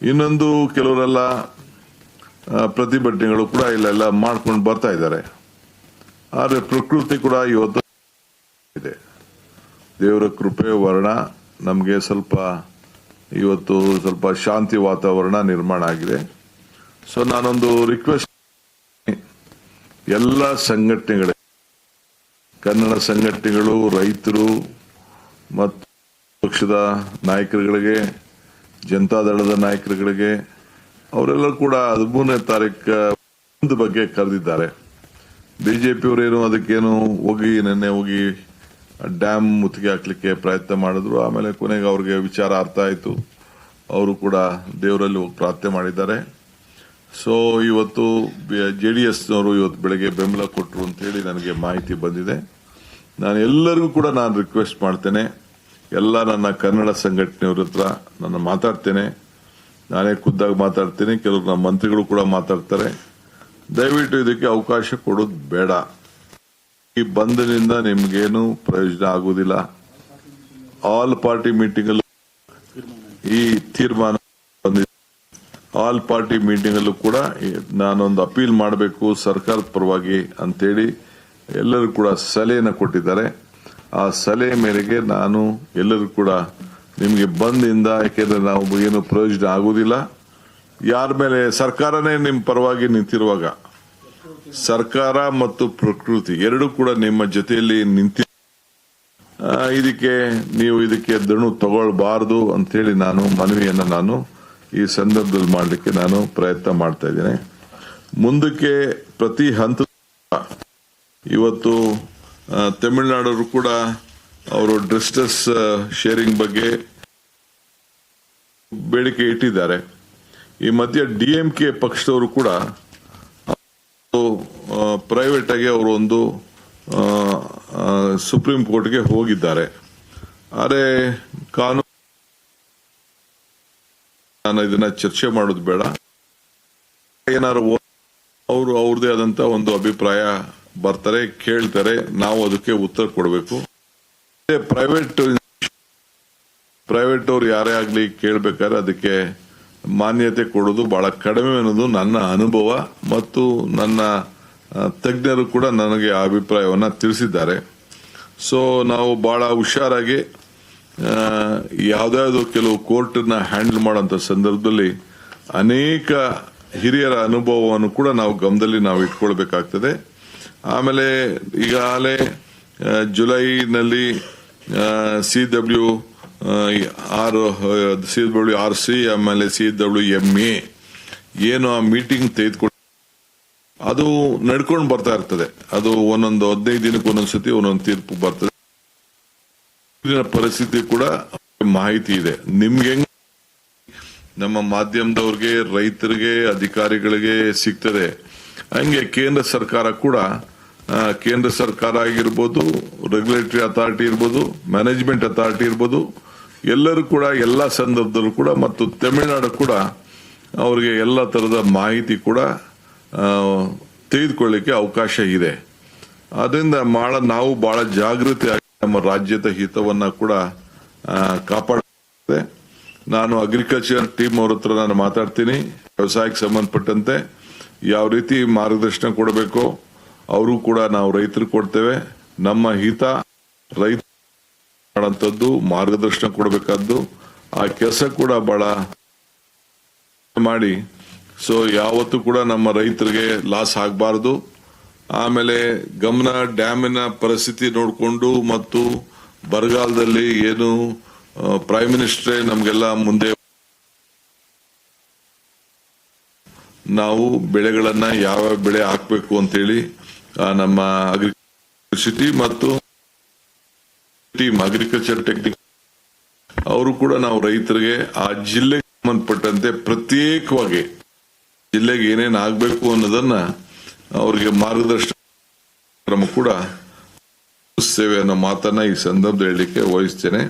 ಇನ್ನೊಂದು ಕೆಲವರೆಲ್ಲ ಪ್ರತಿಭಟನೆಗಳು ಕೂಡ ಇಲ್ಲೆಲ್ಲ ಮಾಡ್ಕೊಂಡು ಬರ್ತಾ ಇದ್ದಾರೆ. ಆದರೆ ಪ್ರಕೃತಿ ಕೂಡ ಇವತ್ತು ಇದೆ. ದೇವರ ಕೃಪೆ ವರ್ಣ ನಮಗೆ ಇವತ್ತು ಸ್ವಲ್ಪ ಶಾಂತಿ ವಾತಾವರಣ ನಿರ್ಮಾಣ ಆಗಿದೆ. ಸೊ ನಾನೊಂದು ರಿಕ್ವೆಸ್ಟ್, ಎಲ್ಲ ಸಂಘಟನೆಗಳು, ಕನ್ನಡ ಸಂಘಟನೆಗಳು, ರೈತರು ಮತ್ತು ಪಕ್ಷದ ನಾಯಕರುಗಳಿಗೆ, ಜನತಾದಳದ ನಾಯಕರುಗಳಿಗೆ, ಅವರೆಲ್ಲರೂ ಕೂಡ 13ನೇ ತಾರೀಕು ಬಗ್ಗೆ ಕರೆದಿದ್ದಾರೆ. ಬಿಜೆಪಿಯವರೇನು ಅದಕ್ಕೇನು ನಿನ್ನೆ ಹೋಗಿ ಡ್ಯಾಮ್ ಮುತ್ತಿಗೆ ಹಾಕ್ಲಿಕ್ಕೆ ಪ್ರಯತ್ನ ಮಾಡಿದ್ರು. ಆಮೇಲೆ ಕೊನೆಗೆ ಅವ್ರಿಗೆ ವಿಚಾರ ಅರ್ಥ ಆಯಿತು. ಅವರು ಕೂಡ ದೇವರಲ್ಲಿ ಹೋಗಿ ಪ್ರಾರ್ಥನೆ ಮಾಡಿದ್ದಾರೆ. ಸೊ ಇವತ್ತು JDSನವರು ಇವತ್ತು ಬೆಳಗ್ಗೆ ಬೆಂಬಲ ಕೊಟ್ಟರು ಅಂತ ಹೇಳಿ ನನಗೆ ಮಾಹಿತಿ ಬಂದಿದೆ. ನಾನು ಎಲ್ಲರಿಗೂ ಕೂಡ ರಿಕ್ವೆಸ್ಟ್ ಮಾಡ್ತೇನೆ, ಎಲ್ಲ ನನ್ನ ಕನ್ನಡ ಸಂಘಟನೆಯವ್ರ ಹತ್ರ ನಾನು ಮಾತಾಡ್ತೇನೆ, ನಾನೇ ಖುದ್ದಾಗಿ ಮಾತಾಡ್ತೇನೆ, ಕೆಲವರು ನಮ್ಮ ಮಂತ್ರಿಗಳು ಕೂಡ ಮಾತಾಡ್ತಾರೆ. ದಯವಿಟ್ಟು ಇದಕ್ಕೆ ಅವಕಾಶ ಕೊಡೋದು ಬೇಡ. ಈ ಬಂಧನಿಂದ ನಿಮ್ಗೇನು ಪ್ರಯೋಜನ ಆಗುವುದಿಲ್ಲ. ಆಲ್ ಪಾರ್ಟಿ ಮೀಟಿಂಗ್ ಅಲ್ಲೂ ಈ ತೀರ್ಮಾನ ಬಂದಿದೆ. ಆಲ್ ಪಾರ್ಟಿ ಮೀಟಿಂಗ್ ಅಲ್ಲೂ ಕೂಡ ನಾನೊಂದು ಅಪೀಲ್ ಮಾಡಬೇಕು ಸರ್ಕಾರದ ಪರವಾಗಿ ಅಂತೇಳಿ ಎಲ್ಲರೂ ಕೂಡ ಸಲಹೆಯನ್ನು ಕೊಟ್ಟಿದ್ದಾರೆ. ಆ ಸಲಹೆ ಮೇರೆಗೆ ನಾನು ಎಲ್ಲರೂ ಕೂಡ ನಿಮಗೆ ಬಂದಿಂದ, ಯಾಕೆಂದ್ರೆ ನಾವು ಏನು ಪ್ರಯೋಜನ ಆಗುವುದಿಲ್ಲ. ಯಾರ ಮೇಲೆ ಸರ್ಕಾರನೇ ನಿಮ್ಮ ಪರವಾಗಿ ನಿಂತಿರುವಾಗ, ಸರ್ಕಾರ ಮತ್ತು ಪ್ರಕೃತಿ ಎರಡೂ ಕೂಡ ನಿಮ್ಮ ಜೊತೆಯಲ್ಲಿ ನಿಂತಿ, ಇದಕ್ಕೆ ದಣು ತಗೊಳ್ಬಾರದು ಅಂತೇಳಿ ನಾನು ಮನವಿಯನ್ನು ಈ ಸಂದರ್ಭದಲ್ಲಿ ಮಾಡಲಿಕ್ಕೆ ನಾನು ಪ್ರಯತ್ನ ಮಾಡ್ತಾ ಇದ್ದೇನೆ. ಮುಂದಕ್ಕೆ ಪ್ರತಿ ಹಂತ ಇವತ್ತು ತಮಿಳುನಾಡವರು ಕೂಡ ಅವರು ಡಿಸ್ಟೆನ್ಸ್ ಶೇರಿಂಗ್ ಬಗ್ಗೆ ಬೇಡಿಕೆ ಇಟ್ಟಿದ್ದಾರೆ. ಈ ಮಧ್ಯೆ DMK ಪಕ್ಷದವರು ಕೂಡ ಪ್ರೈವೇಟ್ ಆಗಿ ಅವರು ಒಂದು ಸುಪ್ರೀಂ ಕೋರ್ಟ್ಗೆ ಹೋಗಿದ್ದಾರೆ. ಆದರೆ ಕಾನೂನು ನಾನು ಇದನ್ನ ಚರ್ಚೆ ಮಾಡೋದು ಬೇಡ. ಏನಾದ್ರು ಅವರು ಅವ್ರದೇ ಆದಂತ ಒಂದು ಅಭಿಪ್ರಾಯ ಬರ್ತಾರೆ, ಕೇಳ್ತಾರೆ, ನಾವು ಅದಕ್ಕೆ ಉತ್ತರ ಕೊಡಬೇಕು. ಪ್ರೈವೇಟ್ ಅವ್ರು ಯಾರೇ ಆಗ್ಲಿ ಕೇಳ್ಬೇಕಾದ್ರೆ ಅದಕ್ಕೆ ಮಾನ್ಯತೆ ಕೊಡೋದು ಬಹಳ ಕಡಿಮೆ ಅನ್ನೋದು ನನ್ನ ಅನುಭವ ಮತ್ತು ನನ್ನ ತಜ್ಞರು ಕೂಡ ನನಗೆ ಆ ಅಭಿಪ್ರಾಯವನ್ನ ತಿಳಿಸಿದ್ದಾರೆ. ಸೊ ನಾವು ಬಹಳ ಹುಷಾರಾಗಿ ಯಾವ್ದಾದ್ರು ಕೆಲವು ಕೋರ್ಟ್ನ ಹ್ಯಾಂಡಲ್ ಮಾಡೋಂಥ ಸಂದರ್ಭದಲ್ಲಿ ಅನೇಕ ಹಿರಿಯರ ಅನುಭವವನ್ನು ಕೂಡ ನಾವು ಗಮನದಲ್ಲಿ ಇಟ್ಕೊಳ್ಬೇಕಾಗ್ತದೆ. ಆಮೇಲೆ ಈಗಾಗಲೇ ಜುಲೈನಲ್ಲಿ CWRC ಆಮೇಲೆ CWMA ಏನು ಆ ಮೀಟಿಂಗ್ ತೆಗೆದುಕೊಂಡು ಅದು ನಡ್ಕೊಂಡು ಬರ್ತಾ ಇರ್ತದೆ. ಅದು ಒಂದೊಂದು 15 ದಿನಕ್ಕೆ ಒಂದೊಂದ್ಸತಿ ಒಂದೊಂದು ತೀರ್ಪು ಬರ್ತದೆ. ಪರಿಸ್ಥಿತಿ ಕೂಡ ಮಾಹಿತಿ ಇದೆ ನಿಮ್ಗೆ, ನಮ್ಮ ಮಾಧ್ಯಮದವ್ರಿಗೆ, ರೈತರಿಗೆ, ಅಧಿಕಾರಿಗಳಿಗೆ ಸಿಗ್ತದೆ. ಹಂಗೆ ಕೇಂದ್ರ ಸರ್ಕಾರ ಕೂಡ, ಕೇಂದ್ರ ಸರ್ಕಾರ ಆಗಿರ್ಬೋದು, ರೆಗ್ಯುಲೇಟರಿ ಅಥಾರಿಟಿ ಇರ್ಬೋದು, ಮ್ಯಾನೇಜ್ಮೆಂಟ್ ಅಥಾರಿಟಿ ಇರ್ಬೋದು, ಎಲ್ಲರೂ ಕೂಡ ಎಲ್ಲ ಸಂದರ್ಭದಲ್ಲೂ ಕೂಡ ಮತ್ತು ತಮಿಳುನಾಡು ಕೂಡ ಅವರಿಗೆ ಎಲ್ಲ ತರದ ಮಾಹಿತಿ ಕೂಡ ತೆಗೆದುಕೊಳ್ಳಿಕ್ಕೆ ಅವಕಾಶ ಇದೆ. ಅದರಿಂದ ನಾವು ಬಹಳ ಜಾಗೃತಿಯಾಗಿ ನಮ್ಮ ರಾಜ್ಯದ ಹಿತವನ್ನ ಕೂಡ ಕಾಪಾಡುತ್ತೆ. ನಾನು ಅಗ್ರಿಕಲ್ಚರ್ ಟೀಮ್ ಅವ್ರ ಹತ್ರ ನಾನು ಮಾತಾಡ್ತೀನಿ. ವ್ಯವಸಾಯಕ್ಕೆ ಸಂಬಂಧಪಟ್ಟಂತೆ ಯಾವ ರೀತಿ ಮಾರ್ಗದರ್ಶನ ಕೊಡಬೇಕು ಅವರು ಕೂಡ ನಾವು ರೈತರು ಕೊಡ್ತೇವೆ. ನಮ್ಮ ಹಿತ ರೈತ ಮಾಡಂತದ್ದು ಮಾರ್ಗದರ್ಶನ ಕೊಡಬೇಕಾದ್ದು ಆ ಕೆಲಸ ಕೂಡ ಬಹಳ ಮಾಡಿ. ಸೊ ಯಾವತ್ತೂ ಕೂಡ ನಮ್ಮ ರೈತರಿಗೆ ಲಾಸ್ ಆಗಬಾರದು. ಆಮೇಲೆ ಗಮನ ಡ್ಯಾಮಿನ ಪರಿಸ್ಥಿತಿ ನೋಡಿಕೊಂಡು ಮತ್ತು ಬರಗಾಲದಲ್ಲಿ ಏನು ಪ್ರೈಮ್ ಮಿನಿಸ್ಟ್ರೇ ನಮ್ಗೆಲ್ಲ ಮುಂದೆ ನಾವು ಬೆಳೆಗಳನ್ನ ಯಾವ ಬೆಳೆ ಹಾಕ್ಬೇಕು ಅಂತೇಳಿ ನಮ್ಮ ಅಗ್ರಿಕಲ್ಚರ್ ಮತ್ತು ಟೀಮ್ ಅಗ್ರಿಕಲ್ಚರ್ ಟೆಕ್ನಿಕ್ ಅವರು ಕೂಡ ನಾವು ರೈತರಿಗೆ ಆ ಜಿಲ್ಲೆಗೆ ಸಂಬಂಧಪಟ್ಟಂತೆ ಪ್ರತ್ಯೇಕವಾಗಿ ಜಿಲ್ಲೆಗೆ ಏನೇನು ಆಗ್ಬೇಕು ಅನ್ನೋದನ್ನ ಅವರಿಗೆ ಮಾರ್ಗದರ್ಶನ ಕ್ರಮ ಕೂಡ ಸೇವೆ ಅನ್ನೋ ಮಾತನ್ನ ಈ ಸಂದರ್ಭದಲ್ಲಿ ಹೇಳಲಿಕ್ಕೆ ವಹಿಸ್ತೇನೆ.